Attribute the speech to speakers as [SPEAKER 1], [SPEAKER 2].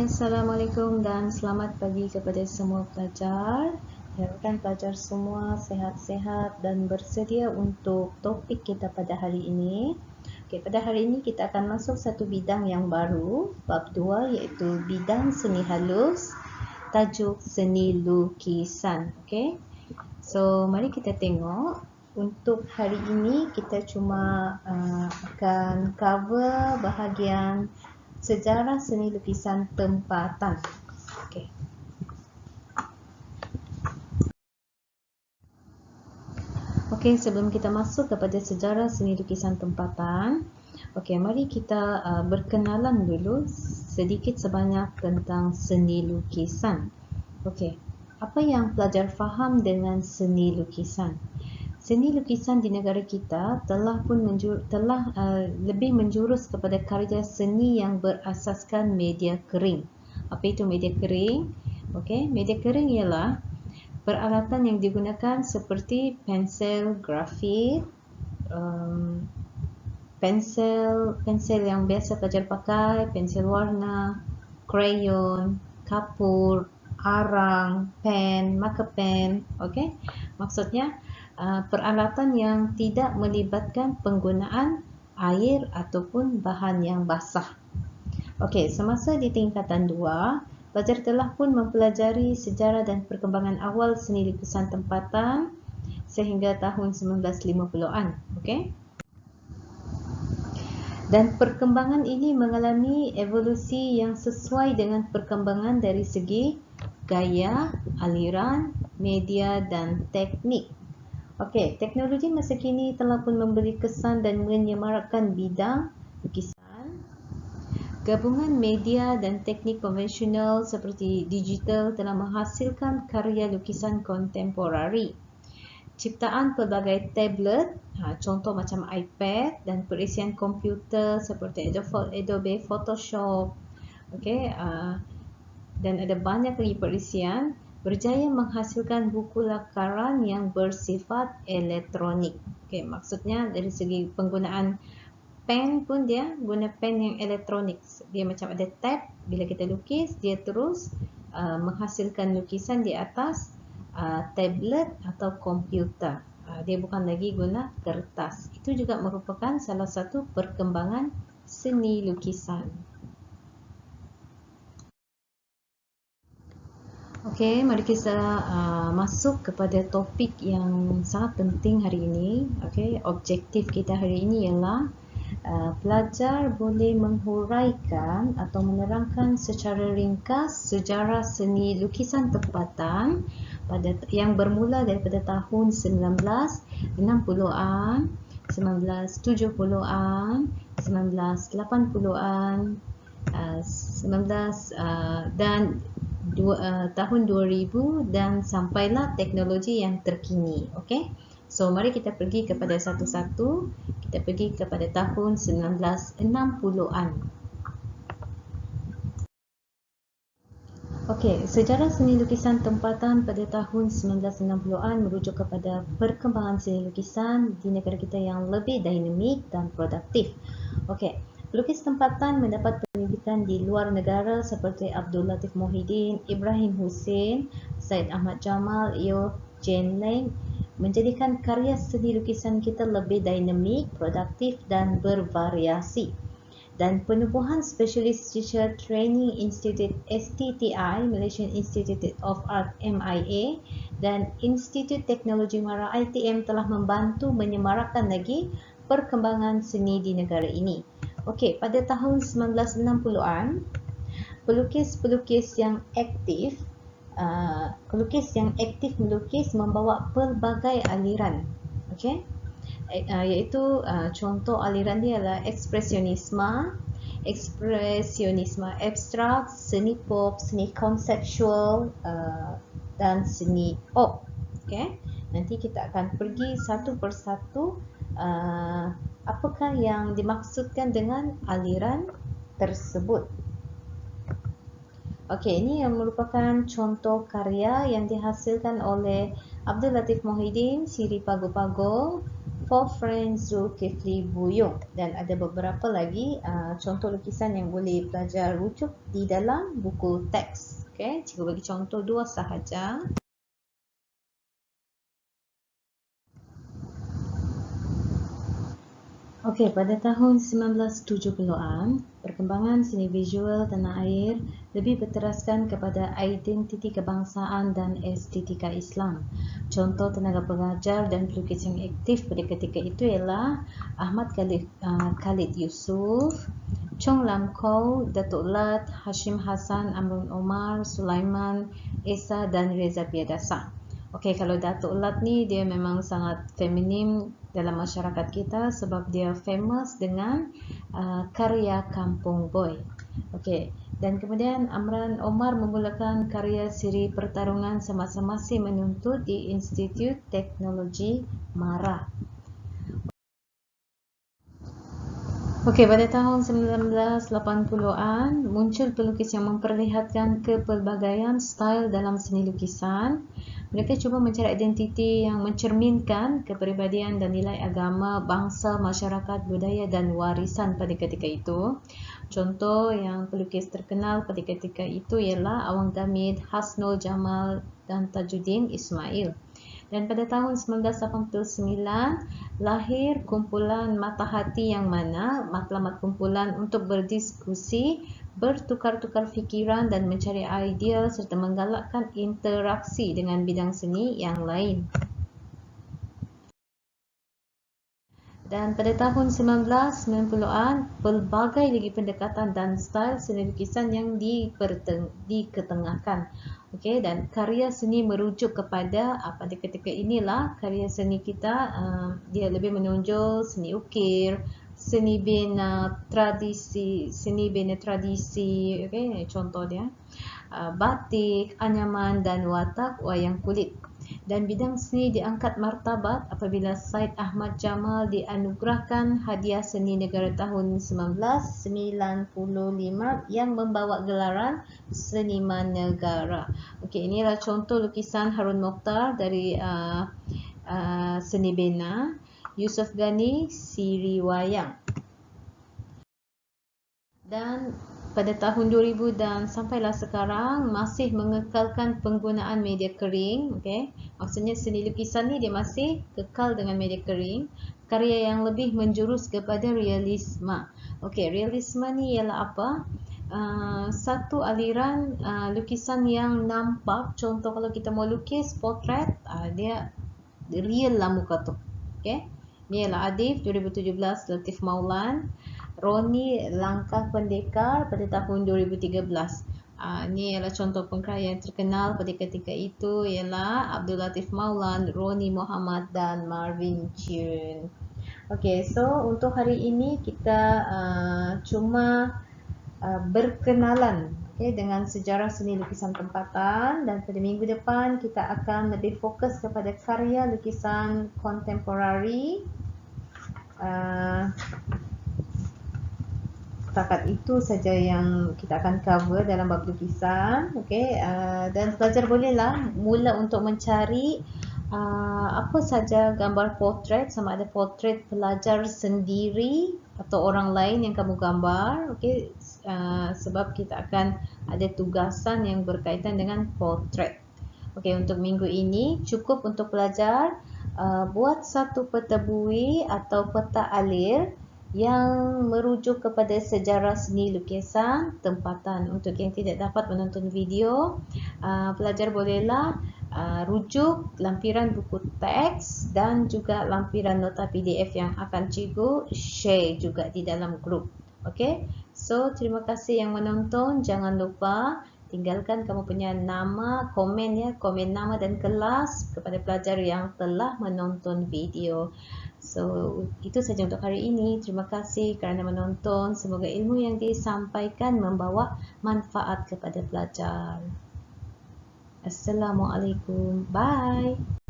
[SPEAKER 1] Assalamualaikum dan selamat pagi kepada semua pelajar. Harapkan pelajar semua sehat-sehat dan bersedia untuk topik kita pada hari ini. Pada hari ini kita akan masuk satu bidang yang baru, bab 2, iaitu bidang seni halus, tajuk seni lukisan. So mari kita tengok. Untuk hari ini kita cuma akan cover bahagian sejarah seni lukisan tempatan. Sebelum kita masuk kepada sejarah seni lukisan tempatan, mari kita berkenalan dulu sedikit sebanyak tentang seni lukisan. Apa yang pelajar faham dengan seni lukisan? Seni lukisan di negara kita telah lebih menjurus kepada karya seni yang berasaskan media kering. Apa itu media kering? Media kering ialah peralatan yang digunakan seperti pensel grafit, pensel yang biasa pelajar pakai, pensel warna, krayon, kapur, arang, pen, marker pen. Maksudnya peralatan yang tidak melibatkan penggunaan air ataupun bahan yang basah. Semasa di tingkatan 2, pelajar telah pun mempelajari sejarah dan perkembangan awal seni lukisan tempatan sehingga tahun 1950-an. Dan perkembangan ini mengalami evolusi yang sesuai dengan perkembangan dari segi gaya, aliran, media dan teknik. Teknologi masa kini telah pun memberi kesan dan menyemarakkan bidang lukisan. Gabungan media dan teknik konvensional seperti digital telah menghasilkan karya lukisan kontemporari. Ciptaan pelbagai tablet, contoh macam iPad, dan perisian komputer seperti Adobe Photoshop, dan ada banyak lagi perisian, berjaya menghasilkan buku lakaran yang bersifat elektronik. Maksudnya dari segi penggunaan pen pun dia guna pen yang elektronik. Dia macam ada tab, bila kita lukis, dia terus menghasilkan lukisan di atas tablet atau komputer. Dia bukan lagi guna kertas. Itu juga merupakan salah satu perkembangan seni lukisan. Mari kita masuk kepada topik yang sangat penting hari ini. Objektif kita hari ini ialah pelajar boleh menghuraikan atau menerangkan secara ringkas sejarah seni lukisan tempatan yang bermula daripada tahun 1960-an, 1970-an, 1980-an, dan tahun 2000 dan sampailah teknologi yang terkini. So mari kita pergi kepada satu-satu. Kita pergi kepada tahun 1960-an. Sejarah seni lukisan tempatan pada tahun 1960-an merujuk kepada perkembangan seni lukisan di negara kita yang lebih dinamik dan produktif. Pelukis tempatan mendapat pendidikan di luar negara seperti Abdul Latif Mohidin, Ibrahim Hussein, Syed Ahmad Jamal, Eugene Lang, menjadikan karya seni lukisan kita lebih dinamik, produktif dan bervariasi. Dan penubuhan Specialist Teacher Training Institute STTI, Malaysian Institute of Art MIA, dan Institut Teknologi Mara ITM telah membantu menyemarakkan lagi perkembangan seni di negara ini. Pada tahun 1960-an, pelukis yang aktif melukis membawa pelbagai aliran. Iaitu contoh aliran dia adalah ekspresionisme abstrak, seni pop, seni konseptual dan seni pop. Nanti kita akan pergi satu persatu apakah yang dimaksudkan dengan aliran tersebut. Ini yang merupakan contoh karya yang dihasilkan oleh Abdul Latif Mohidin, Siri Pago Pago, Four Friends Zulkifli Buyung, dan ada beberapa lagi contoh lukisan yang boleh pelajar rujuk di dalam buku teks. Okay, cikgu bagi contoh 2 sahaja. Okey, pada tahun 1970-an, perkembangan seni visual tanah air lebih berteraskan kepada identiti kebangsaan dan estetika Islam. Contoh tenaga pengajar dan pelukis yang aktif pada ketika itu ialah Ahmad Khalid Yusof, Chong Lam Kow, Datuk Lat, Hashim Hassan, Amrun Omar, Sulaiman, Esa dan Reza Piadasa. Okey, kalau Datuk Lat ni dia memang sangat feminim dalam masyarakat kita sebab dia famous dengan karya Kampung Boy. Okey, dan kemudian Amran Omar memulakan karya siri pertarungan semasa masih menuntut di Institut Teknologi Mara. Okey, pada tahun 1980-an muncul pelukis yang memperlihatkan kepelbagaian style dalam seni lukisan. Mereka cuba mencari identiti yang mencerminkan kepribadian dan nilai agama, bangsa, masyarakat, budaya dan warisan pada ketika itu. Contoh yang pelukis terkenal pada ketika itu ialah Awang Gamid, Hasnul Jamal dan Tajuddin Ismail. Dan pada tahun 1989 lahir kumpulan Mata Hati yang mana matlamat kumpulan untuk berdiskusi, bertukar-tukar fikiran dan mencari idea serta menggalakkan interaksi dengan bidang seni yang lain. Dan pada tahun 1990-an, pelbagai lagi pendekatan dan style seni lukisan yang diketengahkan. Okey, dan karya seni merujuk kepada pada ketika inilah karya seni kita dia lebih menonjol seni ukir, seni bina tradisi, okey, contoh dia batik, anyaman dan watak wayang kulit. Dan bidang seni diangkat martabat apabila Syed Ahmad Jamal dianugerahkan Hadiah Seni Negara tahun 1995 yang membawa gelaran Seniman Negara. Okey, inilah contoh lukisan Harun Mokhtar dari seni bina, Yusuf Ghani siri wayang. Dan pada tahun 2000 dan sampailah sekarang masih mengekalkan penggunaan media kering. Okay? Maksudnya seni lukisan ni dia masih kekal dengan media kering. Karya yang lebih menjurus kepada realisme. Okay, realisme ni ialah apa? Satu aliran lukisan yang nampak. Contoh kalau kita mau lukis potret, dia real lah muka tu. Okay? Ni ialah Adif 2017, Latif Maulan, Roni Langkah Pendekar pada tahun 2013. Ini ialah contoh pengkarya yang terkenal pada ketika itu ialah Abdul Latif Maulan, Roni Muhammad dan Marvin Chun. Okey, so untuk hari ini kita cuma berkenalan dengan sejarah seni lukisan tempatan, dan pada minggu depan kita akan lebih fokus kepada karya lukisan kontemporari. Setakat itu saja yang kita akan cover dalam bab lukisan. Okey, dan pelajar bolehlah mula untuk mencari apa saja gambar potret, sama ada potret pelajar sendiri atau orang lain yang kamu gambar. Okey, sebab kita akan ada tugasan yang berkaitan dengan potret. Okey, untuk minggu ini cukup untuk pelajar buat satu peta bui atau peta alir yang merujuk kepada sejarah seni lukisan tempatan. Untuk yang tidak dapat menonton video, pelajar bolehlah rujuk lampiran buku teks dan juga lampiran nota PDF yang akan cikgu share juga di dalam grup. Okey, so terima kasih yang menonton. Jangan lupa tinggalkan kamu punya nama, komen ya, komen nama dan kelas kepada pelajar yang telah menonton video. So, itu saja untuk hari ini. Terima kasih kerana menonton. Semoga ilmu yang disampaikan membawa manfaat kepada pelajar. Assalamualaikum. Bye.